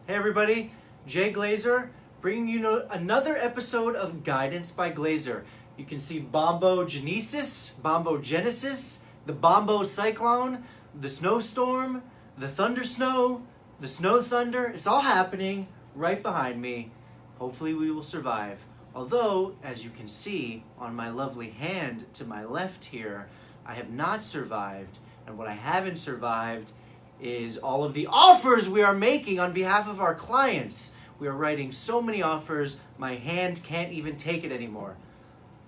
Hey everybody, Jay Glazer, bringing you another episode of Guidance by Glazer. You can see bombogenesis, the bombo cyclone, the snowstorm, the thunder snow, the snow thunder. It's all happening right behind me. Hopefully we will survive. Although, as you can see on my lovely hand to my left here, I have not survived. And what I haven't survived is all of the offers we are making on behalf of our clients. We are writing so many offers, my hand can't even take it anymore.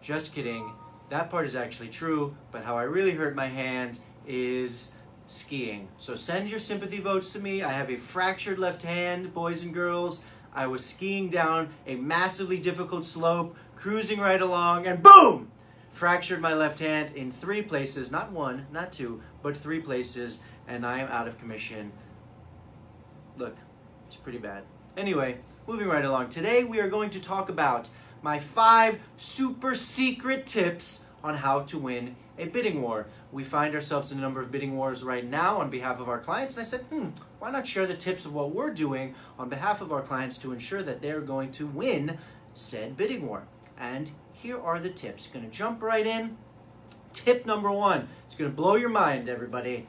Just kidding. That part is actually true, but how I really hurt my hand is skiing. So send your sympathy votes to me. I have a fractured left hand, boys and girls. I was skiing down a massively difficult slope, cruising right along, and boom! Fractured my left hand in 3 places, not 1, not 2, but 3 places, and I am out of commission. Look, it's pretty bad. Anyway, moving right along. Today we are going to talk about my 5 super secret tips on how to win a bidding war. We find ourselves in a number of bidding wars right now on behalf of our clients, and I said, why not share the tips of what we're doing on behalf of our clients to ensure that they're going to win said bidding war. And here are the tips. Going to jump right in. Tip number 1. It's going to blow your mind, everybody.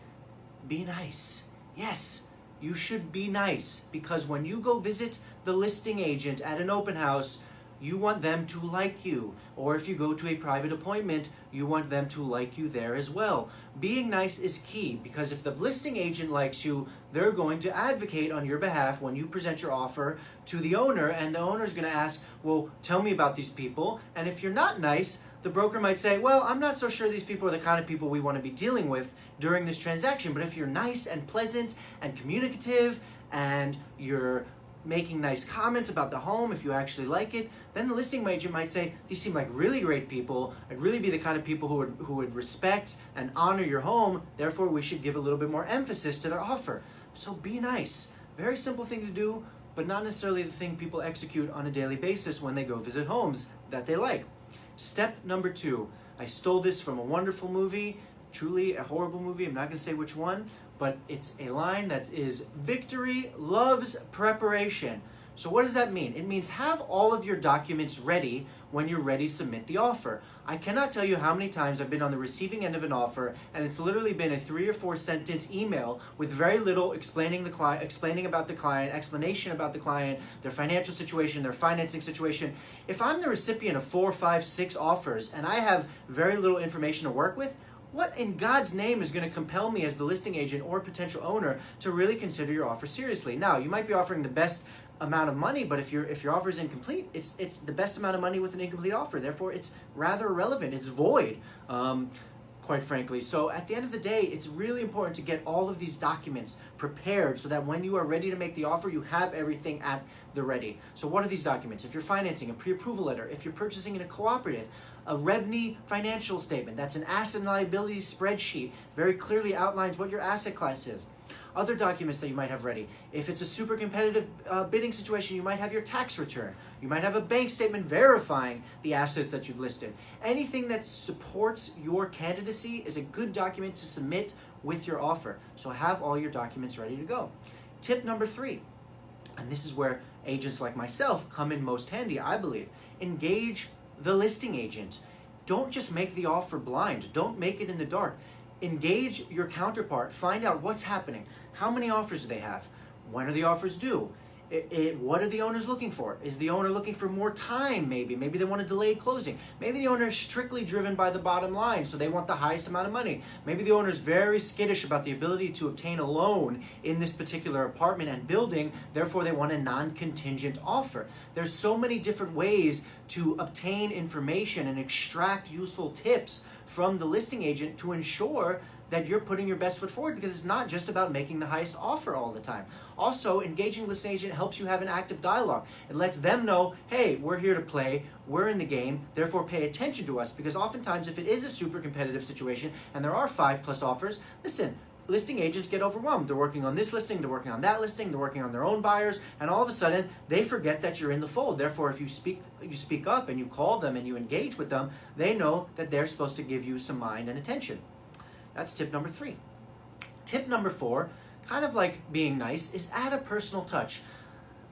Be nice. Yes, you should be nice, because when you go visit the listing agent at an open house, you want them to like you. Or if you go to a private appointment, you want them to like you there as well. Being nice is key, because if the listing agent likes you, they're going to advocate on your behalf when you present your offer to the owner, and the owner is going to ask, well, tell me about these people. And if you're not nice, the broker might say, well, I'm not so sure these people are the kind of people we want to be dealing with during this transaction. But if you're nice and pleasant and communicative, and you're making nice comments about the home, if you actually like it, then the listing agent might say, these seem like really great people. I'd really be the kind of people who would respect and honor your home. Therefore, we should give a little bit more emphasis to their offer. So be nice. Very simple thing to do, but not necessarily the thing people execute on a daily basis when they go visit homes that they like. Step number 2. I stole this from a wonderful movie, truly a horrible movie. I'm not going to say which one, but it's a line that is victory loves preparation. So what does that mean? It means have all of your documents ready when you're ready to submit the offer. I cannot tell you how many times I've been on the receiving end of an offer, and it's literally been a 3 or 4 sentence email with very little explaining about the client, explanation about the client, their financial situation, their financing situation. If I'm the recipient of 4, 5, 6 offers and I have very little information to work with, what in God's name is going to compel me as the listing agent or potential owner to really consider your offer seriously? Now, you might be offering the best amount of money, but if your offer is incomplete, it's the best amount of money with an incomplete offer. Therefore, it's rather irrelevant. It's void, quite frankly. So at the end of the day, it's really important to get all of these documents prepared so that when you are ready to make the offer, you have everything at the ready. So what are these documents? If you're financing, a pre-approval letter. If you're purchasing in a cooperative, a REBNY financial statement. That's an asset and liability spreadsheet. Very clearly outlines what your asset class is. Other documents that you might have ready. If it's a super competitive bidding situation, you might have your tax return. You might have a bank statement verifying the assets that you've listed. Anything that supports your candidacy is a good document to submit with your offer. So have all your documents ready to go. Tip number 3, and this is where agents like myself come in most handy, I believe. Engage the listing agent. Don't just make the offer blind. Don't make it in the dark. Engage your counterpart. Find out what's happening. How many offers do they have? When are the offers due? What are the owners looking for? Is the owner looking for more time maybe? Maybe they want a delayed closing. Maybe the owner is strictly driven by the bottom line, so they want the highest amount of money. Maybe the owner is very skittish about the ability to obtain a loan in this particular apartment and building, therefore they want a non-contingent offer. There's so many different ways to obtain information and extract useful tips from the listing agent to ensure that you're putting your best foot forward, because it's not just about making the highest offer all the time. Also, engaging the listing agent helps you have an active dialogue. It lets them know, hey, we're here to play, we're in the game, therefore pay attention to us, because oftentimes if it is a super competitive situation and there are 5+ offers, listen, listing agents get overwhelmed. They're working on this listing, they're working on that listing, they're working on their own buyers, and all of a sudden they forget that you're in the fold. Therefore, if you speak up and you call them and you engage with them, they know that they're supposed to give you some mind and attention. That's tip number 3. Tip number 4, kind of like being nice, is add a personal touch.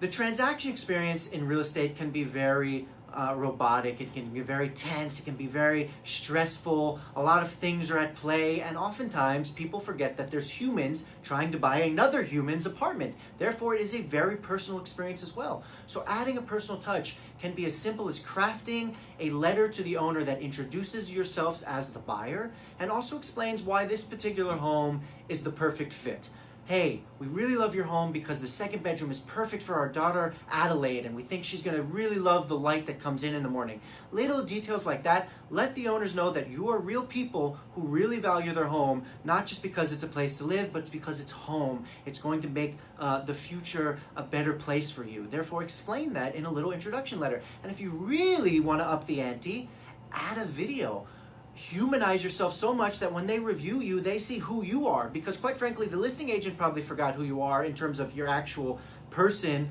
The transaction experience in real estate can be very robotic. It can be very tense. It can be very stressful. A lot of things are at play, and oftentimes people forget that there's humans trying to buy another human's apartment. Therefore, it is a very personal experience as well. So adding a personal touch can be as simple as crafting a letter to the owner that introduces yourselves as the buyer and also explains why this particular home is the perfect fit. Hey, we really love your home because the second bedroom is perfect for our daughter Adelaide, and we think she's going to really love the light that comes in the morning. Little details like that let the owners know that you are real people who really value their home, not just because it's a place to live, but because it's home. It's going to make the future a better place for you. Therefore, explain that in a little introduction letter. And if you really want to up the ante, add a video. Humanize yourself so much that when they review you, they see who you are. Because quite frankly, the listing agent probably forgot who you are in terms of your actual person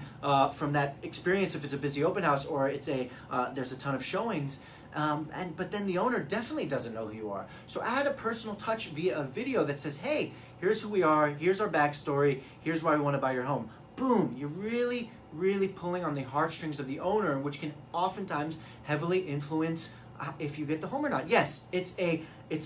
from that experience, if it's a busy open house or it's there's a ton of showings. But then the owner definitely doesn't know who you are. So add a personal touch via a video that says, hey, here's who we are, here's our backstory, here's why we want to buy your home. Boom, you're really pulling on the heartstrings of the owner, which can oftentimes heavily influence if you get the home or not. Yes, it's a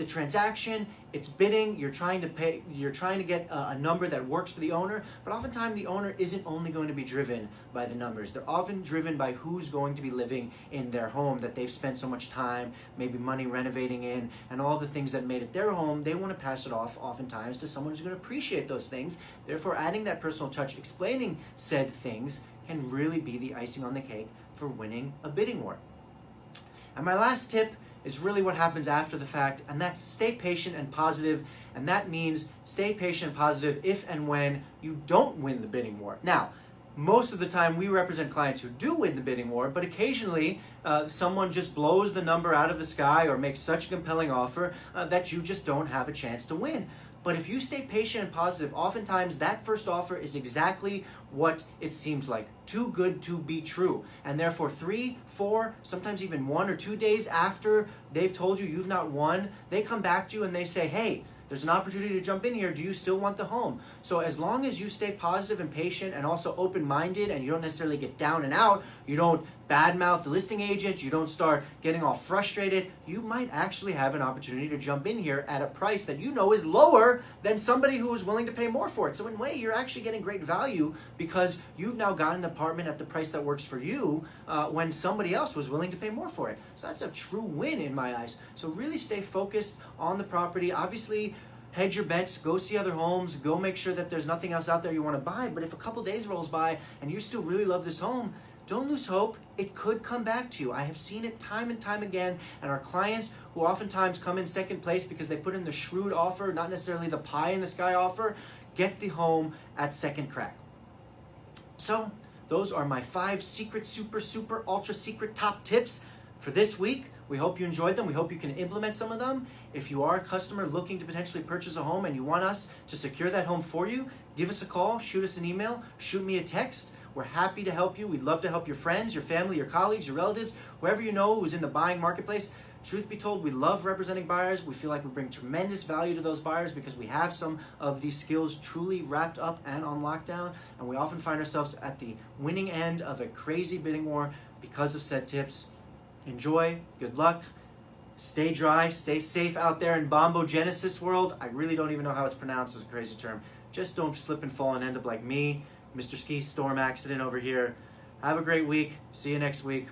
transaction, it's bidding, you're trying to get a number that works for the owner, but oftentimes the owner isn't only going to be driven by the numbers. They're often driven by who's going to be living in their home that they've spent so much time, maybe money renovating in, and all the things that made it their home. They want to pass it off oftentimes to someone who's going to appreciate those things. Therefore, adding that personal touch, explaining said things, can really be the icing on the cake for winning a bidding war. And my last tip is really what happens after the fact, and that's stay patient and positive, and that means stay patient and positive if and when you don't win the bidding war. Now, most of the time we represent clients who do win the bidding war, but occasionally someone just blows the number out of the sky or makes such a compelling offer that you just don't have a chance to win. But if you stay patient and positive, oftentimes that first offer is exactly what it seems like. Too good to be true. And therefore 3, 4, sometimes even 1 or 2 days after they've told you you've not won, they come back to you and they say, hey, there's an opportunity to jump in here. Do you still want the home? So as long as you stay positive and patient and also open-minded and you don't necessarily get down and out, you don't badmouth the listing agent, you don't start getting all frustrated, you might actually have an opportunity to jump in here at a price that you know is lower than somebody who is willing to pay more for it. So in a way, you're actually getting great value because you've now got an apartment at the price that works for you when somebody else was willing to pay more for it. So that's a true win in my eyes. So really stay focused on the property. Obviously, hedge your bets, go see other homes, go make sure that there's nothing else out there you want to buy. But if a couple days rolls by and you still really love this home, don't lose hope. It could come back to you. I have seen it time and time again, and our clients who oftentimes come in second place because they put in the shrewd offer, not necessarily the pie in the sky offer, get the home at second crack. So those are my 5 secret, super, ultra secret top tips for this week. We hope you enjoyed them. We hope you can implement some of them. If you are a customer looking to potentially purchase a home and you want us to secure that home for you, give us a call, shoot us an email, shoot me a text. We're happy to help you. We'd love to help your friends, your family, your colleagues, your relatives, whoever you know who's in the buying marketplace. Truth be told, we love representing buyers. We feel like we bring tremendous value to those buyers because we have some of these skills truly wrapped up and on lockdown. And we often find ourselves at the winning end of a crazy bidding war because of said tips. Enjoy, good luck, stay dry, stay safe out there in Bombo Genesis world. I really don't even know how it's pronounced, it's a crazy term. Just don't slip and fall and end up like me, Mr. Ski Storm Accident over here. Have a great week. See you next week.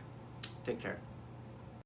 Take care.